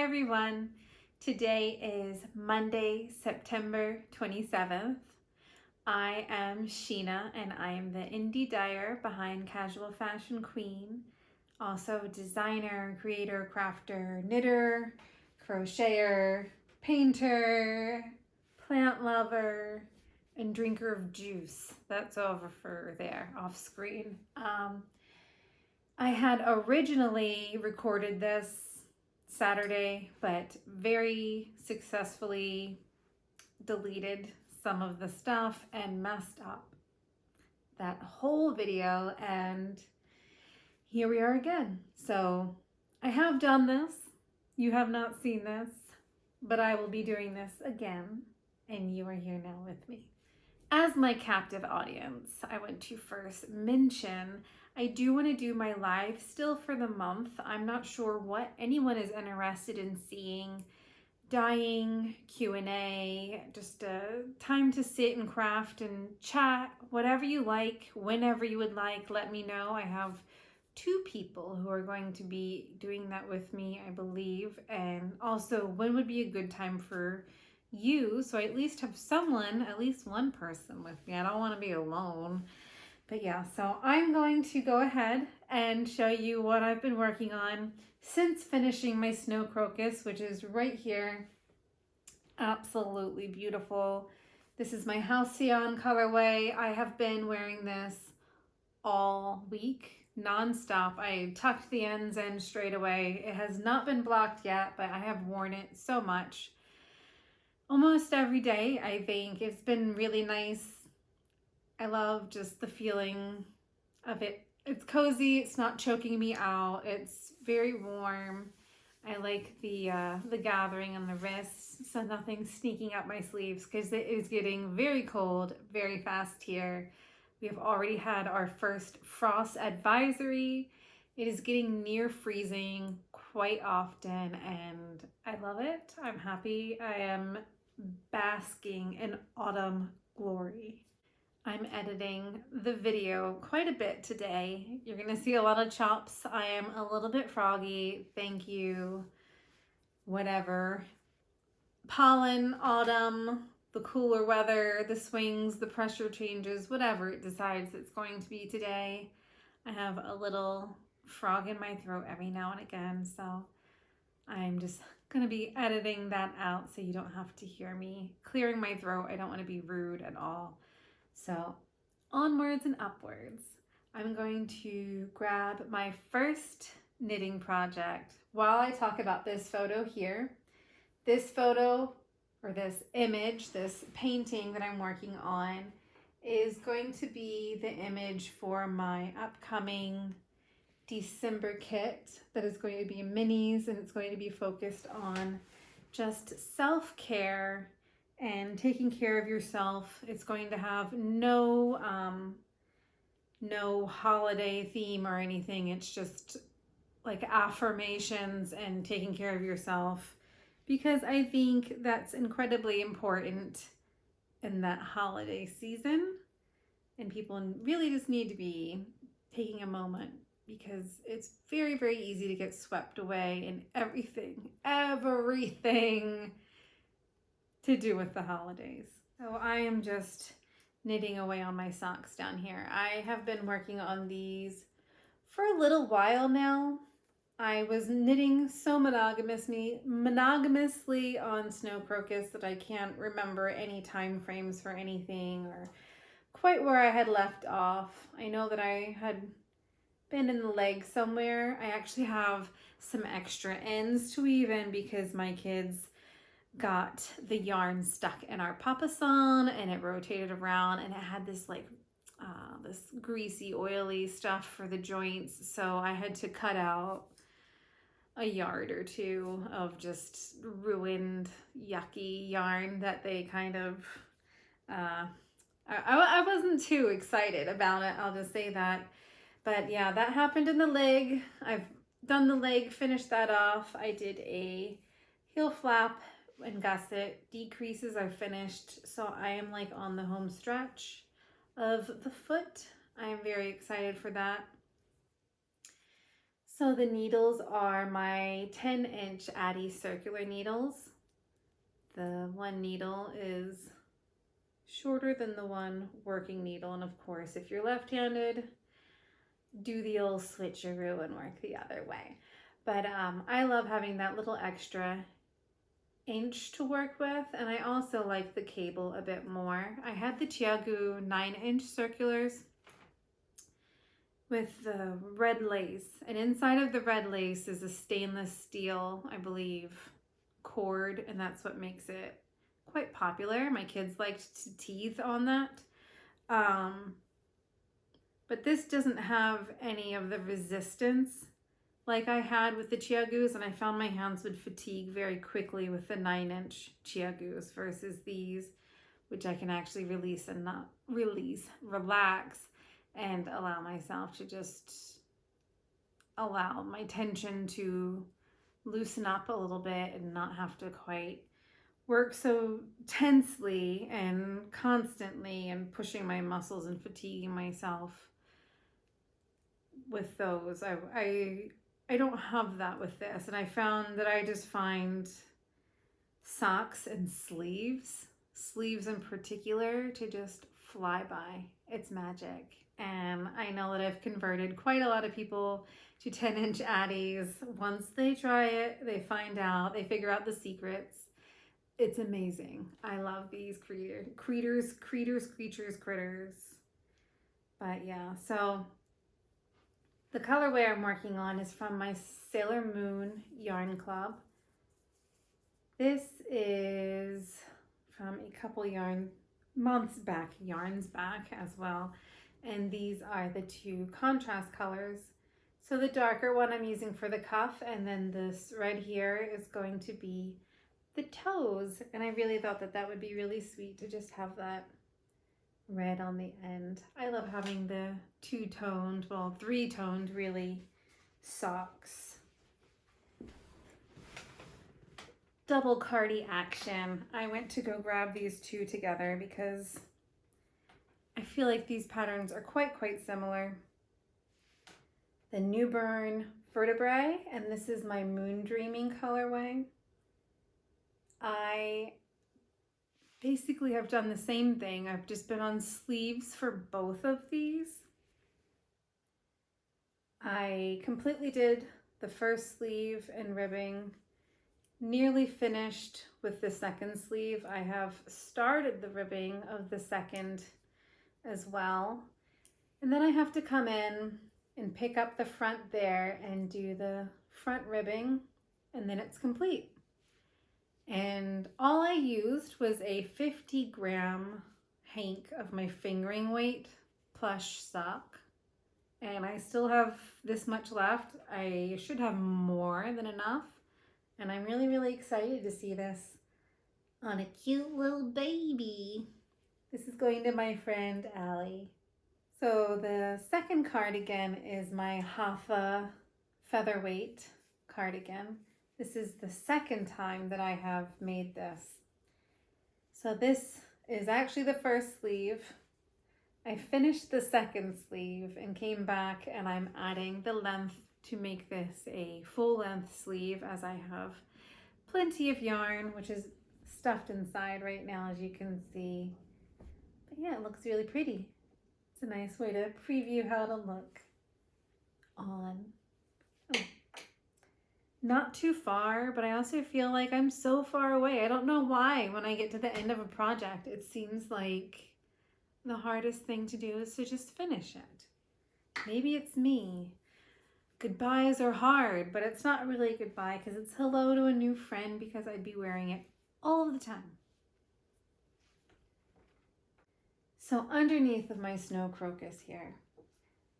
Hi everyone. Today is Monday, September 27th. I am Sheena and I am the indie dyer behind Casual Fashion Queen. Also designer, creator, crafter, knitter, crocheter, painter, plant lover, and drinker of juice. That's over for there off screen. I had originally recorded this Saturday, but very successfully deleted some of the stuff and messed up that whole video, and here we are again. So I have done this. You have not seen this, but I will be doing this again, and you are here now with me. As my captive audience, I want to first mention I do want to do my live still for the month. I'm not sure what anyone is interested in seeing. Dyeing, Q&A, just a time to sit and craft and chat, whatever you like, whenever you would like, let me know. I have 2 people who are going to be doing that with me, I believe. And also, when would be a good time for you, so I at least have someone, at least one person with me. I don't want to be alone. But yeah, so I'm going to go ahead and show you what I've been working on since finishing my snow crocus, which is right here. Absolutely beautiful. This is my Halcyon colorway. I have been wearing this all week, nonstop. I tucked the ends in straight away. It has not been blocked yet, but I have worn it so much. Almost every day, I think. It's been really nice. I love just the feeling of it. It's cozy, it's not choking me out, it's very warm. I like the gathering on the wrists, so nothing's sneaking up my sleeves because it is getting very cold very fast here. We have already had our first frost advisory. It is getting near freezing quite often and I love it. I'm happy. I am basking in autumn glory. I'm editing the video quite a bit today. You're gonna see a lot of chops. I am a little bit froggy. Thank you. Whatever. Pollen, autumn, the cooler weather, the swings, the pressure changes, whatever it decides it's going to be today. I have a little frog in my throat every now and again, so I'm just gonna be editing that out so you don't have to hear me clearing my throat. I don't want to be rude at all. So onwards and upwards. I'm going to grab my first knitting project. While I talk about this photo here, this photo or this image, this painting that I'm working on is going to be the image for my upcoming December kit that is going to be minis, and it's going to be focused on just self-care and taking care of yourself. It's going to have no holiday theme or anything. It's just like affirmations and taking care of yourself, because I think that's incredibly important in that holiday season, and people really just need to be taking a moment because it's very, very easy to get swept away in everything to do with the holidays. So I am just knitting away on my socks down here. I have been working on these for a little while now. I was knitting so monogamously on snow crocus that I can't remember any time frames for anything or quite where I had left off. I know that I had been in the leg somewhere. I actually have some extra ends to weave in because my kids got the yarn stuck in our papasan and it rotated around and it had this this greasy oily stuff for the joints, so I had to cut out a yard or 2 of just ruined yucky yarn that they kind of I wasn't too excited about it, I'll just say that. But yeah, that happened in the leg. I've done the leg, finished that off. I did a heel flap and gusset decreases I've finished, so I am like on the home stretch of the foot. I am very excited for that. So the needles are my 10-inch Addi circular needles. The one needle is shorter than the one working needle, and of course if you're left-handed, do the old switcheroo and work the other way. But I love having that little extra inch to work with, and I also like the cable a bit more. I had the ChiaoGoo 9-inch circulars with the red lace, and inside of the red lace is a stainless steel, I believe, cord, and that's what makes it quite popular. My kids liked to tease on that. But this doesn't have any of the resistance like I had with the ChiaoGoos, and I found my hands would fatigue very quickly with the 9-inch ChiaoGoos versus these, which I can actually relax and allow myself to just allow my tension to loosen up a little bit and not have to quite work so tensely and constantly and pushing my muscles and fatiguing myself with those. I don't have that with this, and I found that I just find socks and sleeves in particular, to just fly by. It's magic. And I know that I've converted quite a lot of people to 10-inch Addis. Once they try it, they find out, they figure out the secrets. It's amazing. I love these critters. But yeah, so the colorway I'm working on is from my Sailor Moon Yarn Club. This is from a couple yarns back as well. And these are the two contrast colors. So the darker one I'm using for the cuff, and then this red here is going to be the toes. And I really thought that that would be really sweet to just have that red on the end. I love having the two-toned, well, three-toned really, socks. Double cardi action. I went to go grab these two together because I feel like these patterns are quite similar. The Newburn Vertebrae, and this is my Moon Dreaming colorway. I basically have done the same thing. I've just been on sleeves for both of these. I completely did the first sleeve and ribbing, nearly finished with the second sleeve. I have started the ribbing of the second as well. And then I have to come in and pick up the front there and do the front ribbing, and then it's complete. And all I used was a 50-gram hank of my fingering weight plush sock. And I still have this much left. I should have more than enough. And I'm really excited to see this on a cute little baby. This is going to my friend Allie. So the second cardigan is my Hafa featherweight cardigan. This is the second time that I have made this. So this is actually the first sleeve. I finished the second sleeve and came back, and I'm adding the length to make this a full length sleeve, as I have plenty of yarn, which is stuffed inside right now, as you can see. But yeah, it looks really pretty. It's a nice way to preview how it'll look on. Oh. Not too far, but I also feel like I'm so far away. I don't know why when I get to the end of a project, it seems like the hardest thing to do is to just finish it. Maybe it's me. Goodbyes are hard, but it's not really a goodbye because it's hello to a new friend, because I'd be wearing it all the time. So underneath of my snow crocus here,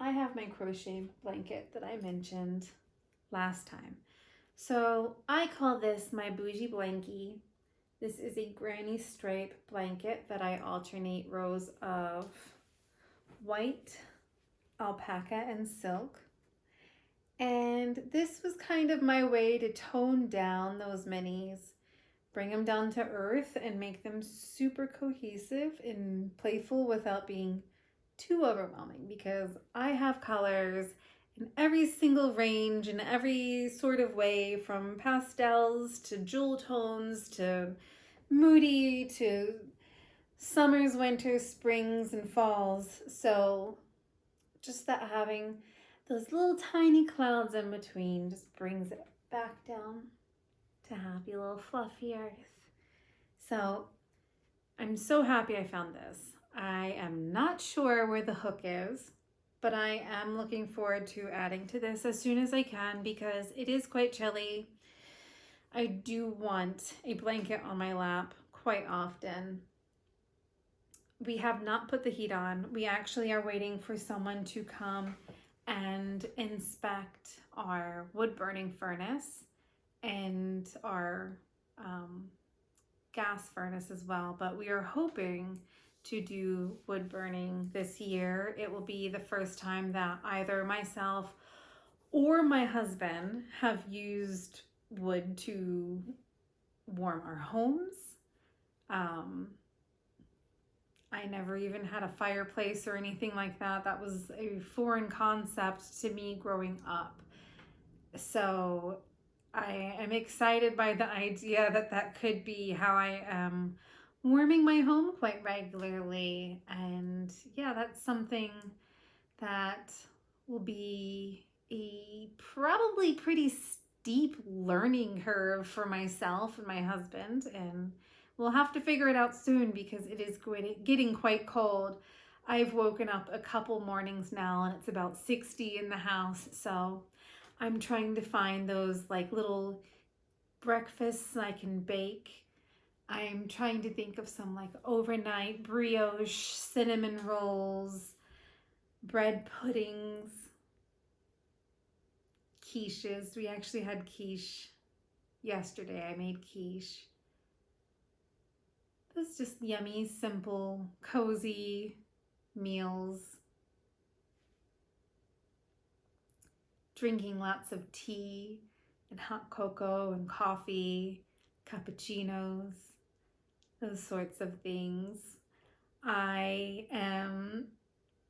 I have my crochet blanket that I mentioned last time. So I call this my bougie blankie. This is a granny stripe blanket that I alternate rows of white, alpaca, and silk. And this was kind of my way to tone down those minis, bring them down to earth, and make them super cohesive and playful without being too overwhelming, because I have colors in every single range, in every sort of way, from pastels to jewel tones to moody to summers, winters, springs, and falls. So just that having those little tiny clouds in between just brings it back down to happy little fluffy earth. So I'm so happy I found this. I am not sure where the hook is, but I am looking forward to adding to this as soon as I can because it is quite chilly. I do want a blanket on my lap quite often. We have not put the heat on. We actually are waiting for someone to come and inspect our wood burning furnace and our gas furnace as well, but we are hoping to do wood burning this year. It will be the first time that either myself or my husband have used wood to warm our homes. I never even had a fireplace or anything like that. That was a foreign concept to me growing up. So I am excited by the idea that that could be how I am warming my home quite regularly. And yeah, that's something that will be a probably pretty steep learning curve for myself and my husband. And we'll have to figure it out soon because it is getting quite cold. I've woken up a couple mornings now and it's about 60 in the house. So I'm trying to find those like little breakfasts I can bake. I'm trying to think of some like overnight brioche, cinnamon rolls, bread puddings, quiches. We actually had quiche yesterday. I made quiche. Those just yummy, simple, cozy meals. Drinking lots of tea and hot cocoa and coffee, cappuccinos, those sorts of things. I am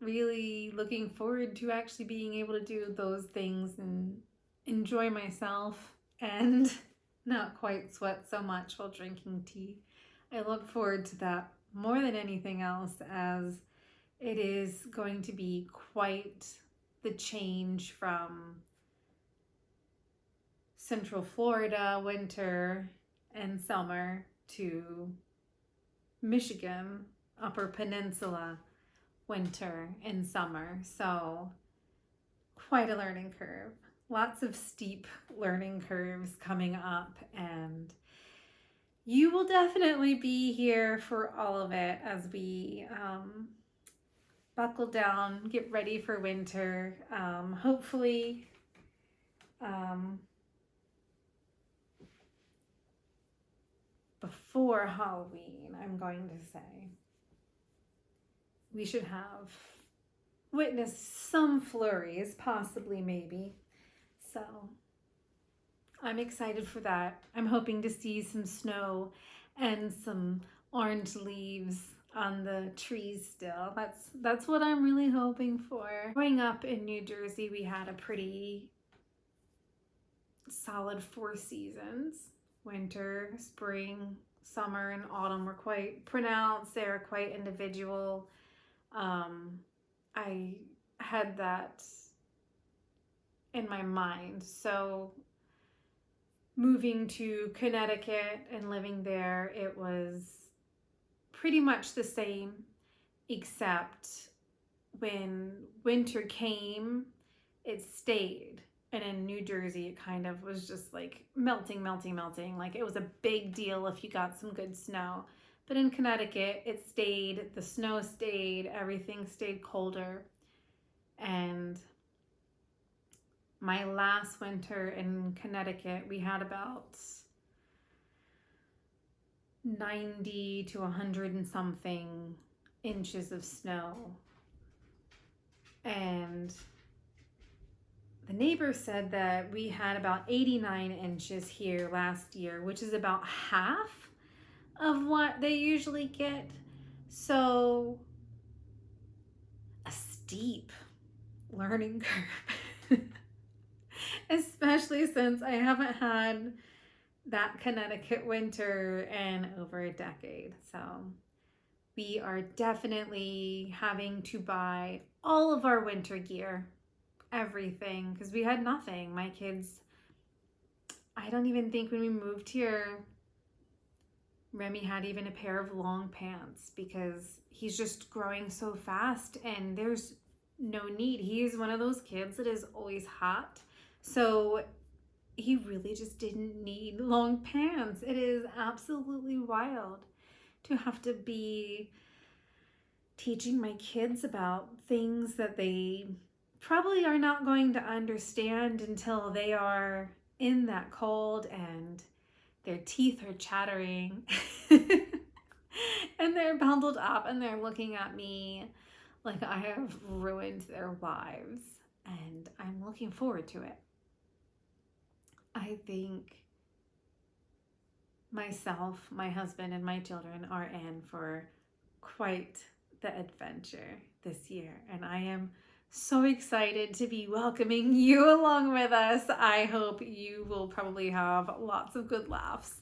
really looking forward to actually being able to do those things and enjoy myself and not quite sweat so much while drinking tea. I look forward to that more than anything else, as it is going to be quite the change from Central Florida winter and summer to Michigan Upper Peninsula winter and summer. So quite a learning curve. Lots of steep learning curves coming up, and you will definitely be here for all of it as we buckle down, get ready for winter. Hopefully, before Halloween, I'm going to say, we should have witnessed some flurries, possibly, maybe. So I'm excited for that. I'm hoping to see some snow and some orange leaves on the trees still. That's what I'm really hoping for. Growing up in New Jersey, we had a pretty solid 4 seasons. Winter, spring, summer, and autumn were quite pronounced. They were quite individual. I had that in my mind. So moving to Connecticut and living there, it was pretty much the same, except when winter came, it stayed. And in New Jersey, it kind of was just like melting. Like it was a big deal if you got some good snow. But in Connecticut, it stayed, the snow stayed, everything stayed colder. And my last winter in Connecticut, we had about 90 to 100 and something inches of snow. And the neighbor said that we had about 89 inches here last year, which is about half of what they usually get. So a steep learning curve. Especially since I haven't had that Connecticut winter in over a decade. So we are definitely having to buy all of our winter gear, everything, because we had nothing. My kids, I don't even think when we moved here, Remy had even a pair of long pants because he's just growing so fast and there's no need. He's one of those kids that is always hot. So he really just didn't need long pants. It is absolutely wild to have to be teaching my kids about things that they probably are not going to understand until they are in that cold and their teeth are chattering and they're bundled up and they're looking at me like I have ruined their lives. And I'm looking forward to it. I think myself, my husband, and my children are in for quite the adventure this year. And I am so excited to be welcoming you along with us. I hope you will probably have lots of good laughs.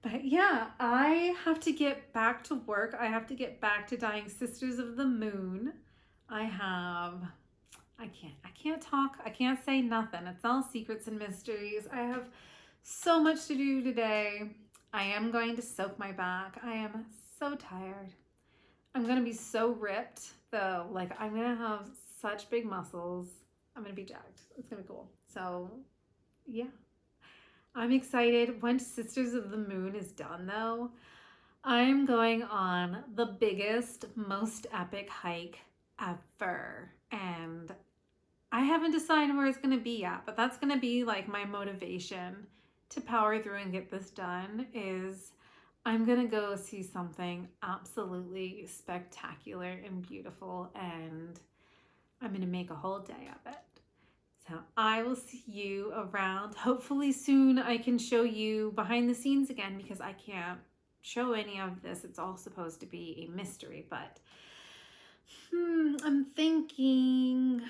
But yeah, I have to get back to work. I have to get back to dyeing Sisters of the Moon. I can't talk. I can't say nothing. It's all secrets and mysteries. I have so much to do today. I am going to soak my back. I am so tired. I'm going to be so ripped though. Like I'm going to have such big muscles. I'm going to be jacked. It's going to be cool. So yeah, I'm excited. Once Sisters of the Moon is done though, I'm going on the biggest, most epic hike ever. And I haven't decided where it's going to be yet, but that's going to be like my motivation to power through and get this done is I'm going to go see something absolutely spectacular and beautiful, and I'm going to make a whole day of it. So I will see you around. Hopefully soon I can show you behind the scenes again because I can't show any of this. It's all supposed to be a mystery, but I'm thinking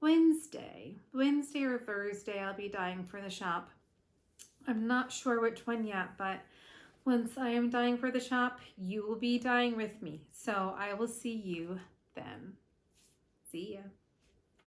Wednesday or Thursday I'll be dyeing for the shop. I'm not sure which one yet, but once I am dyeing for the shop, you will be dyeing with me. So I will see you then. See ya.